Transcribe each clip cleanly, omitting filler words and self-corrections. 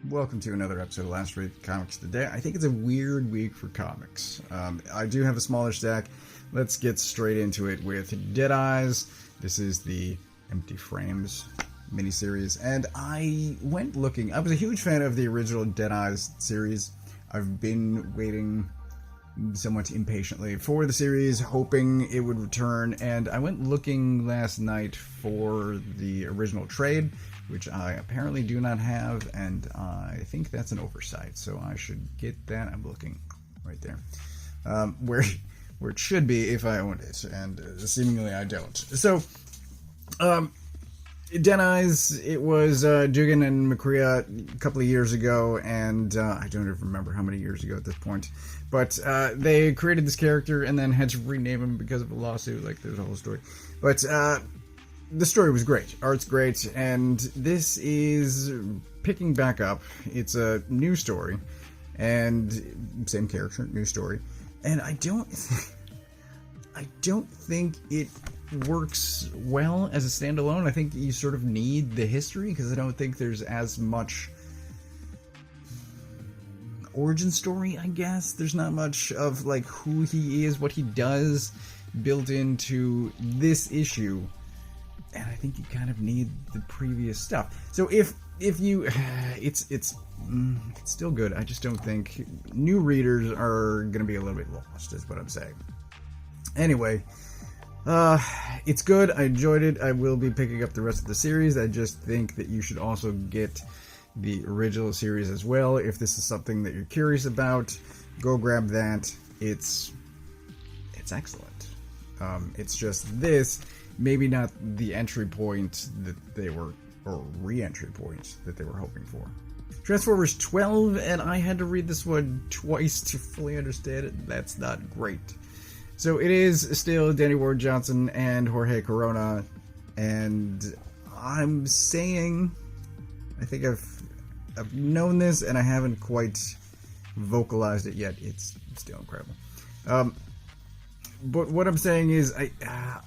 Welcome to another episode of Last Read Comics Today. I think it's a weird week for comics. I do have a smaller stack. Let's get straight into it with Deadeyes. This is the Empty Frames miniseries, and I went looking. I was a huge fan of the original Deadeyes series. I've been waiting somewhat impatiently for the series, hoping it would return, and I went looking last night for the original trade, which I apparently do not have, and I think that's an oversight, so I should get that. I'm looking right there, where it should be if I owned it, and seemingly I don't. So, Deadeyes, it was Dugan and McCrea a couple of years ago, and I don't even remember how many years ago at this point, but they created this character and then had to rename him because of a lawsuit. Like, there's a whole story. But the story was great. Art's great, and this is picking back up. It's a new story, and same character, new story, and I don't think it works well as a standalone. I think you sort of need the history, because I don't think there's as much origin story, I guess. There's not much of, like, who he is, what he does, built into this issue, and I think you kind of need the previous stuff. So if you, it's still good. I just don't think new readers are going to be a little bit lost, is what I'm saying. Anyway, it's good. I enjoyed it. I will be picking up the rest of the series. I just think that you should also get the original series as well. If this is something that you're curious about, go grab that. It's excellent. It's just this, maybe not the entry point that they were, or re-entry point that they were hoping for. Transformers 12, and I had to read this one twice to fully understand it. That's not great. So it is still Danny Ward Johnson and Jorge Corona, and I'm saying, I think I've known this and I haven't quite vocalized it yet. It's still incredible. But what I'm saying is,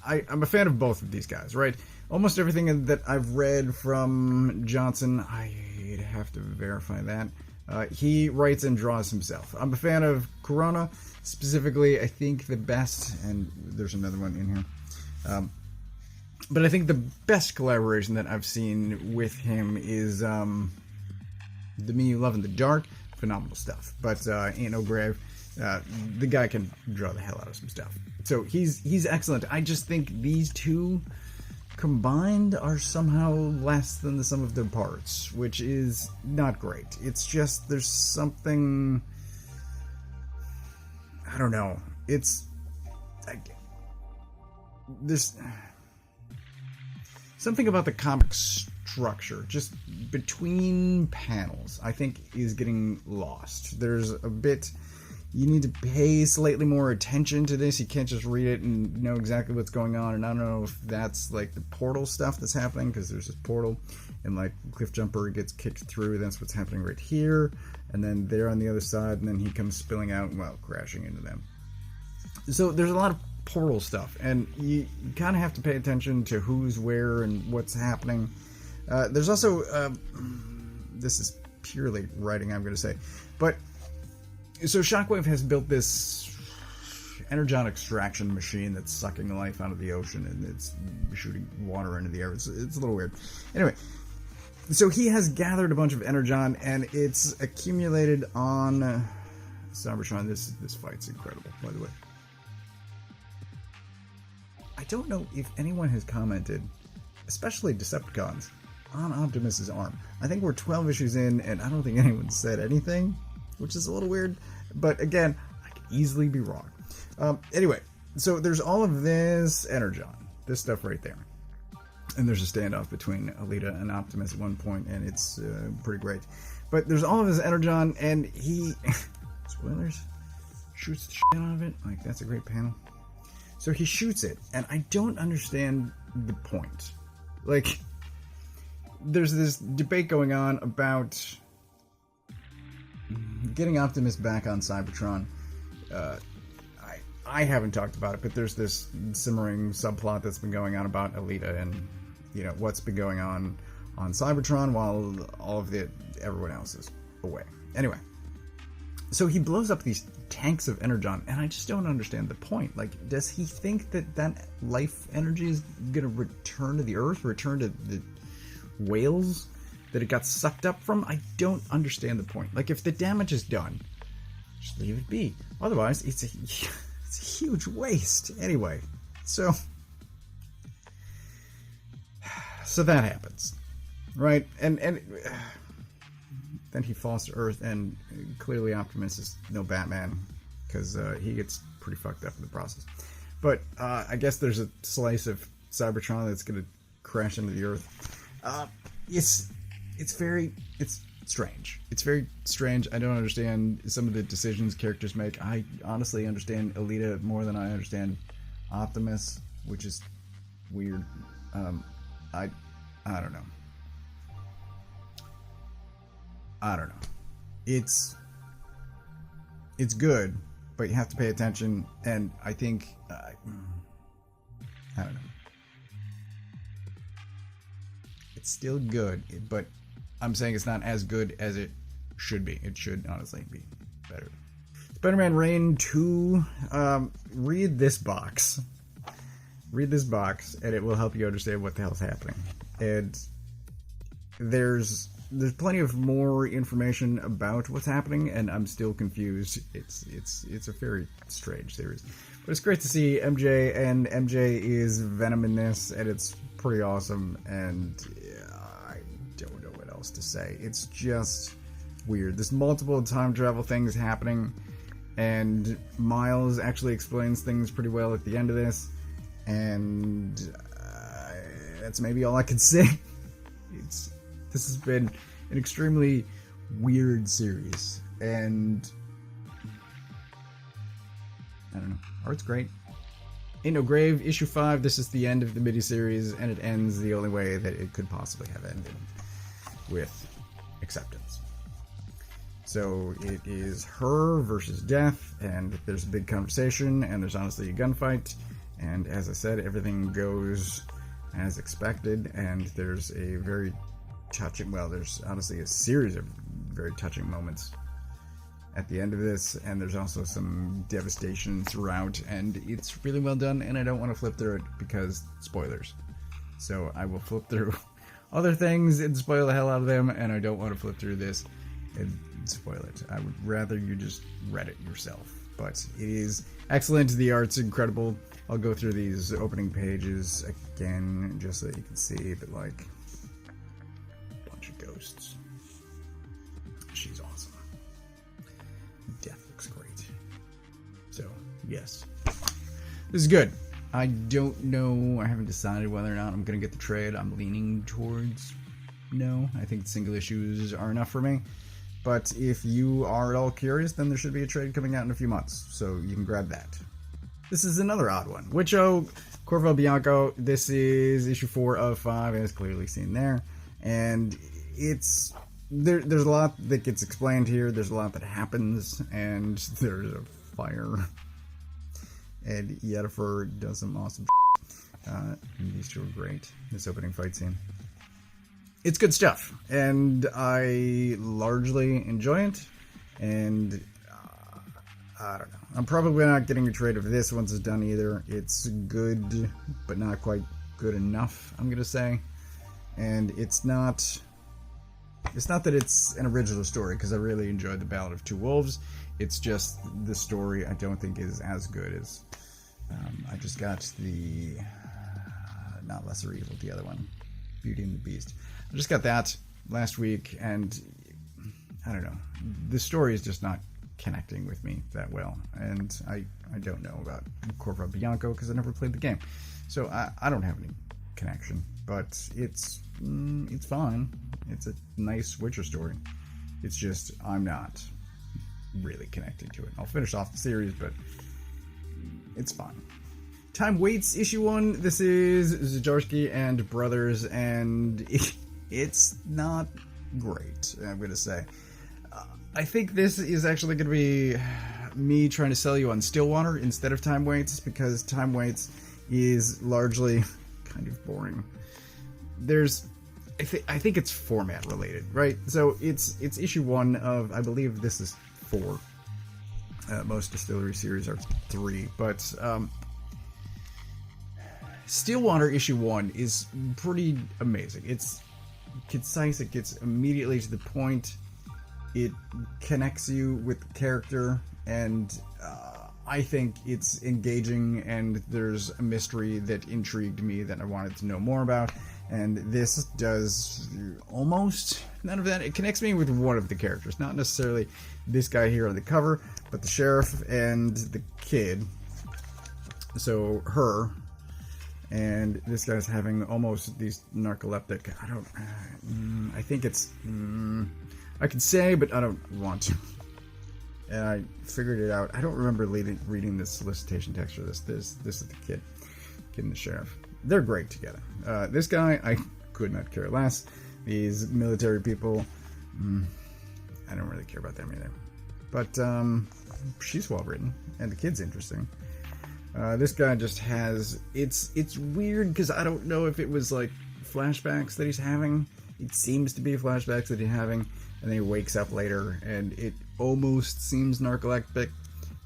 I'm a fan of both of these guys, right? Almost everything that I've read from Johnson, I'd have to verify that. He writes and draws himself. I'm a fan of Corona. Specifically, I think the best, and there's another one in here, but I think the best collaboration that I've seen with him is The Me You Love in the Dark. Phenomenal stuff. But Ain't No Grave, the guy can draw the hell out of some stuff. So he's excellent. I just think these two combined are somehow less than the sum of their parts, which is not great. It's just, there's something, I don't know. There's something about the comic structure, just between panels, I think is getting lost. There's a bit, you need to pay slightly more attention to this. You can't just read it and know exactly what's going on. And I don't know if that's like the portal stuff that's happening, because there's this portal, and like Cliffjumper gets kicked through. That's what's happening right here. And then they're on the other side, and then he comes spilling out, well, crashing into them. So there's a lot of portal stuff, and you kind of have to pay attention to who's where and what's happening. There's also, this is purely writing, I'm going to say, but so Shockwave has built this energon extraction machine that's sucking life out of the ocean, and it's shooting water into the air. It's a little weird. Anyway, so he has gathered a bunch of energon, and it's accumulated on Cybertron. This fight's incredible, by the way. I don't know if anyone has commented, especially Decepticons, on Optimus's arm. I think we're 12 issues in, and I don't think anyone said anything, which is a little weird. But again, I could easily be wrong. Anyway, so there's all of this energon, this stuff right there. And there's a standoff between Alita and Optimus at one point, and it's pretty great. But there's all of this energon, and he, spoilers, shoots the shit out of it. Like, that's a great panel. So he shoots it, and I don't understand the point. Like, there's this debate going on about getting Optimus back on Cybertron. I haven't talked about it, but there's this simmering subplot that's been going on about Alita and, you know, what's been going on on Cybertron while all of everyone else is away. Anyway, so he blows up these tanks of energon, and I just don't understand the point. Like, does he think that that life energy is going to return to the Earth, return to the whales that it got sucked up from? I don't understand the point. Like, if the damage is done, just leave it be. Otherwise, it's a huge waste. Anyway, so that happens, right? And then he falls to Earth, and clearly Optimus is no Batman, because he gets pretty fucked up in the process. But I guess there's a slice of Cybertron that's going to crash into the Earth. It's strange. It's very strange. I don't understand some of the decisions characters make. I honestly understand Alita more than I understand Optimus, which is weird. I don't know. I don't know. It's good, but you have to pay attention, and I think I don't know. It's still good, but I'm saying it's not as good as it should be. It should honestly be better. Spider-Man Reign 2. Read this box. Read this box, and it will help you understand what the hell's happening. And there's plenty of more information about what's happening, and I'm still confused. It's a very strange series, but it's great to see MJ, and MJ is Venom in this, and it's pretty awesome. And I don't know what else to say. It's just weird. There's multiple time travel things happening, and Miles actually explains things pretty well at the end of this, and that's maybe all I can say. This has been an extremely weird series, and I don't know. Art's great. Ain't No Grave, issue 5. This is the end of the miniseries, and it ends the only way that it could possibly have ended, with acceptance. So it is her versus death, and there's a big conversation, and there's honestly a gunfight, and as I said, everything goes as expected, and there's a very touching, well, there's honestly a series of very touching moments at the end of this, and there's also some devastation throughout, and it's really well done, and I don't want to flip through it because spoilers. So I will flip through other things and spoil the hell out of them, and I don't want to flip through this and spoil it. I would rather you just read it yourself. But it is excellent. The art's incredible. I'll go through these opening pages again just so that you can see, but like, ghosts. She's awesome. Death looks great. So, yes. This is good. I don't know. I haven't decided whether or not I'm going to get the trade. I'm leaning towards no. I think single issues are enough for me. But if you are at all curious, then there should be a trade coming out in a few months. So you can grab that. This is another odd one. Corvo, Bianco. This is issue 4 of 5, as clearly seen there. And there's a lot that gets explained here. There's a lot that happens, and there's a fire. And Yennefer does some awesome these two are great. This opening fight scene. It's good stuff, and I largely enjoy it, and I don't know. I'm probably not getting a trade of this once it's done either. It's good, but not quite good enough, I'm gonna say. And it's not that it's an original story, because I really enjoyed The Ballad of Two Wolves. It's just the story I don't think is as good as I just got the not Lesser Evil, the other one, Beauty and the Beast. I just got that last week, and I don't know, the story is just not connecting with me that well, and I don't know about Corvo Bianco because I never played the game, so I don't have any connection. But it's fine. It's a nice Witcher story. It's just I'm not really connecting to it. I'll finish off the series, but it's fine. Time Waits, issue 1. This is Zdarsky and Brothers, and it's not great, I'm gonna say. I think this is actually gonna be me trying to sell you on Stillwater instead of Time Waits, because Time Waits is largely kind of boring. There's I think it's format related, right? So it's issue 1 of, I believe this is 4. Most Distillery series are 3, but Stillwater issue 1 is pretty amazing. It's concise, it gets immediately to the point, it connects you with the character, and I think it's engaging, and there's a mystery that intrigued me that I wanted to know more about, and this does almost none of that. It connects me with one of the characters, not necessarily this guy here on the cover, but the sheriff and the kid. So her, and this guy's having almost these narcoleptic, I think it's, I could say, but I don't want to. And I figured it out. I don't remember reading the solicitation text for this. This is the kid and the sheriff. They're great together. This guy, I could not care less. These military people, I don't really care about them either. But she's well written, and the kid's interesting. This guy just has, it's weird because I don't know if it was like flashbacks that he's having. It seems to be flashbacks that he's having, and then he wakes up later, and it almost seems narcoleptic,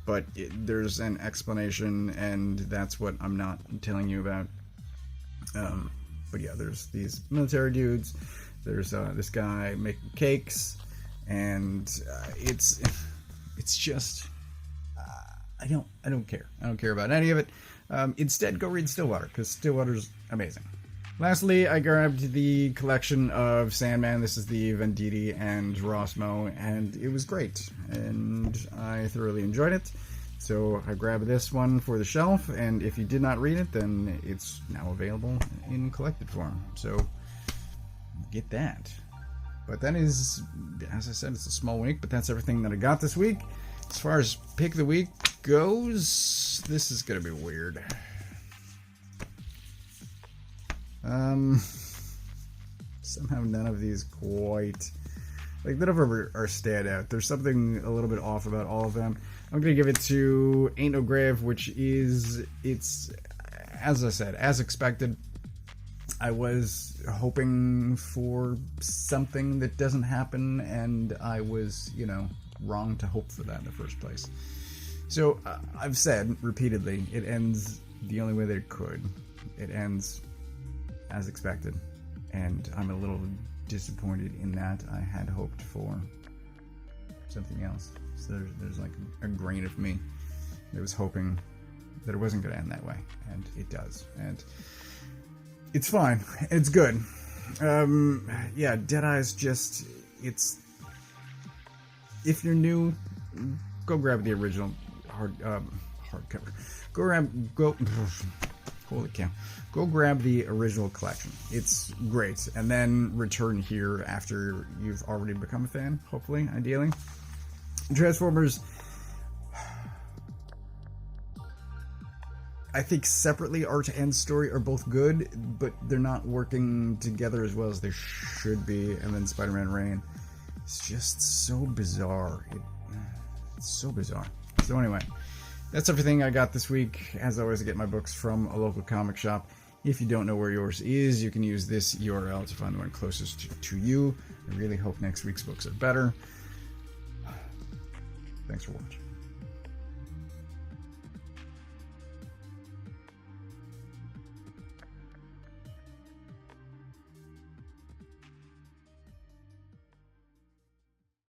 but there's an explanation, and that's what I'm not telling you about. But yeah, there's these military dudes. There's this guy making cakes, and it's just I don't care. I don't care about any of it. Instead, go read Stillwater, because Stillwater's amazing. Lastly, I grabbed the collection of Sandman. This is the Venditti and Rossmo, and it was great, and I thoroughly enjoyed it. So I grabbed this one for the shelf, and if you did not read it, then it's now available in collected form. So get that. But that is, as I said, it's a small week, but that's everything that I got this week. As far as pick of the week goes, this is going to be weird. Somehow none of these quite, like, none of them are standout. There's something a little bit off about all of them. I'm going to give it to Ain't No Grave, which is, it's, as I said, as expected. I was hoping for something that doesn't happen, and I was, wrong to hope for that in the first place. So, I've said repeatedly, it ends the only way that it could. It ends as expected, and I'm a little disappointed in that. I had hoped for something else. So there's like a grain of me that was hoping that it wasn't going to end that way, and it does, and it's fine. It's good. Yeah, Deadeye's just, it's, if you're new, go grab the original hardcover. Holy cow. Go grab the original collection. It's great. And then return here after you've already become a fan, hopefully, ideally. Transformers, I think separately, art and story are both good, but they're not working together as well as they should be. And then Spider-Man Reign, it's just so bizarre. It's so bizarre. So anyway, that's everything I got this week. As always, I get my books from a local comic shop. If you don't know where yours is, you can use this URL to find the one closest to you. I really hope next week's books are better. Thanks for watching.